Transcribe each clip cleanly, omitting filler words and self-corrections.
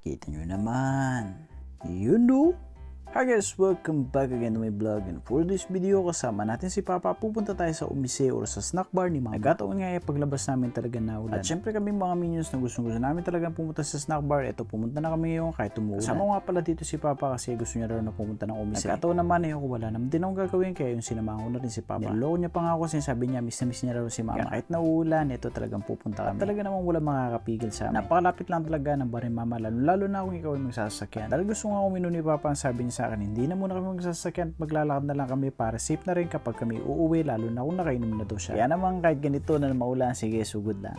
Kita nyo naman. Yun do. Hi guys, welcome back again to my vlog, and for this video kasama natin si Papa. Pupunta tayo sa umise or sa snack bar ni Mama. Nagkataon nga paglabas namin talaga na ulan. At syempre kami mga minions na gusto namin talaga pumunta sa snack bar. Ito, pumunta na kami ngayon kahit umuulan. Kasama nga pala dito si Papa kasi gusto niya raw na pumunta ng umise. Nagkataon naman ako wala naman din akong gagawin, kaya yung sinamahan ko na rin si Papa. Niloko niya pa nga ako, sinasabi niya miss na miss niya raw si Mama. Kahit na uulan, ito talagang pupunta kami. At talaga namang wala makakapigil sa amin. Napakalapit lang talaga ng bar ni Mama, lalo na kung ikaw ay magsasakyan. Dahil gusto nga ako minun ni Papa, ang sabi niya sa akin, hindi na muna kami magsasakyan, maglalakad na lang kami para safe na rin kapag kami uuwi, lalo na kung nakainom na daw siya. Kaya naman kahit ganito na maulan, sige, sugod lang.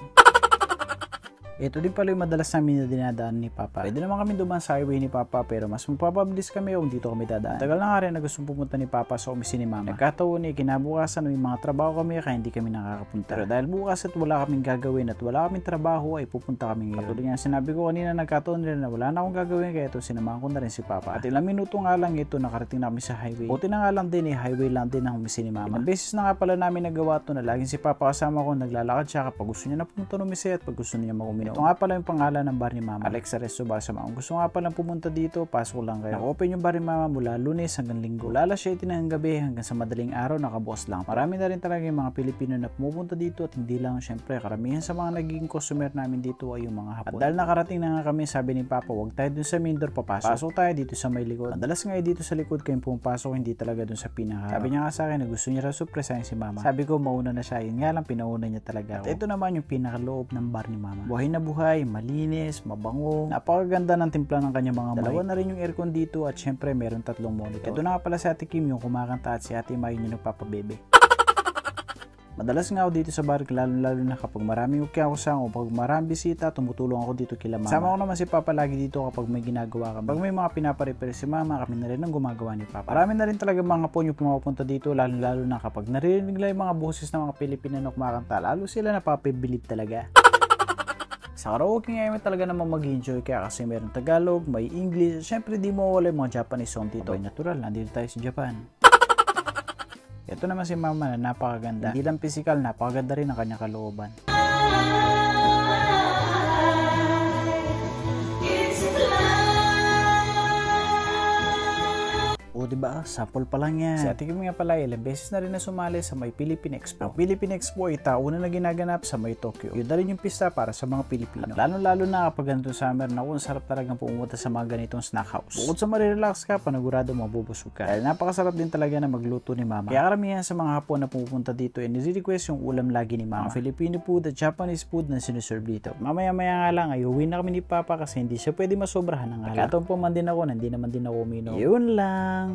Ito din pala yung madalas namin na dinadaan ni Papa. Pwede naman kami dumaan sa highway ni Papa, pero mas mapapabilis kami kung dito kami dadaan. Tagal na nga rin na gustong pumunta ni Papa sa umise ni Mama. Nagkataon kinabukasan may mga trabaho kami kaya hindi kami nakakapunta. Pero dahil bukas at wala kaming gagawin at wala kaming trabaho ay pupunta kami ngayon. Katulad nga sinabi ko kanina, nagkataon rin na wala na akong gagawin, kaya ito sinamahan ko na rin si Papa. At ilang minuto nga lang ito nakarating na kami sa highway. Buti na nga lang din highway lang din ang umise ni Mama. Ilang beses na nga pala namin nagawa ito na laging si Papa kasama ko, naglalakad siya kapag gusto niya na pumunta ng umise at pag gusto niya mag-uminom. Ito nga pala yung ng bar ni Mama, Alexa Resto Bar sa mga. Gusto nga palang pumunta dito, pasok lang kayo. Naka-open yung bar ni Mama mula Lunes hanggang Linggo. Mula alas 7 ng gabi hanggang sa madaling araw, nakabukas lang. Marami na rin talaga yung mga Pilipino na pumupunta dito, at hindi lang syempre, karamihan sa mga naging customer namin dito ay yung mga Hapon. At dahil nakarating na nga kami, sabi ni Papa, huwag tayo dun sa main door, pasok tayo dito sa may likod. Madalas nga dito sa likod kayong pumapasok, hindi talaga dun sa pinaka. Sabi niya nga sa akin na gusto niya raw surpresahin si Mama. Sabi ko mauna na siya, yun nga lang pinauna niya talaga ako. At ito naman yung pinakaloob ng bar ni Mama. Buhay na buhay, malinis, mabango. Napakaganda ng timpla ng kanya mga mic. Dalawa na rin yung aircon dito, at syempre meron 3 monitor. Ito na nga pala si Ate Kim yung kumakanta, at si Ate May yung nagpapabebe. Madalas nga ako dito sa bar, lalo na kapag maraming ukyawsang o pag maraming bisita, tumutulong ako dito kila Mama. Sama ko naman si Papa lagi dito kapag may ginagawa kami. Pag may mga pinaparepair si Mama, kami na rin ang gumagawa ni Papa. Marami na rin talaga mga po yung pumapunta dito, lalo na kapag naririnig lang yung mga boses ng mga Pilipino na kumakanta, lalo sila napapibilib talaga. Sa karaoke ngayon talaga naman mag-enjoy, kaya kasi meron Tagalog, may English, syempre di mo wala yung mga Japanese song dito. Abay, natural, nandito tayo sa Japan. Ito naman si Mama na napakaganda. Hindi lang physical, napakaganda rin ang kanyang kalooban. O diba, sample pa lang yan. Si Ate Kim nga pala, ilang beses na rin na sumali sa may Philippine Expo. Ang Philippine Expo ay taon na ginaganap sa may Tokyo. Yun na rin yung pista para sa mga Pilipino. At lalo na kapag ganito summer, naku, sarap talagang pumunta sa mga ganitong snack house. Bukod sa marirelax ka, panagurado mabubusog ka. Dahil napakasarap din talaga na magluto ni Mama. Kaya karamihan sa mga Hapon na pupunta dito ay nire-request yung ulam lagi ni Mama. Ang Filipino food at Japanese food na sinuserve dito. Mamaya-maya nga lang ay uwi na kami ni Papa kasi hindi siya pwede masobrahan ng alak. Katong po man din ako, hindi naman din ako uminom. Yun lang.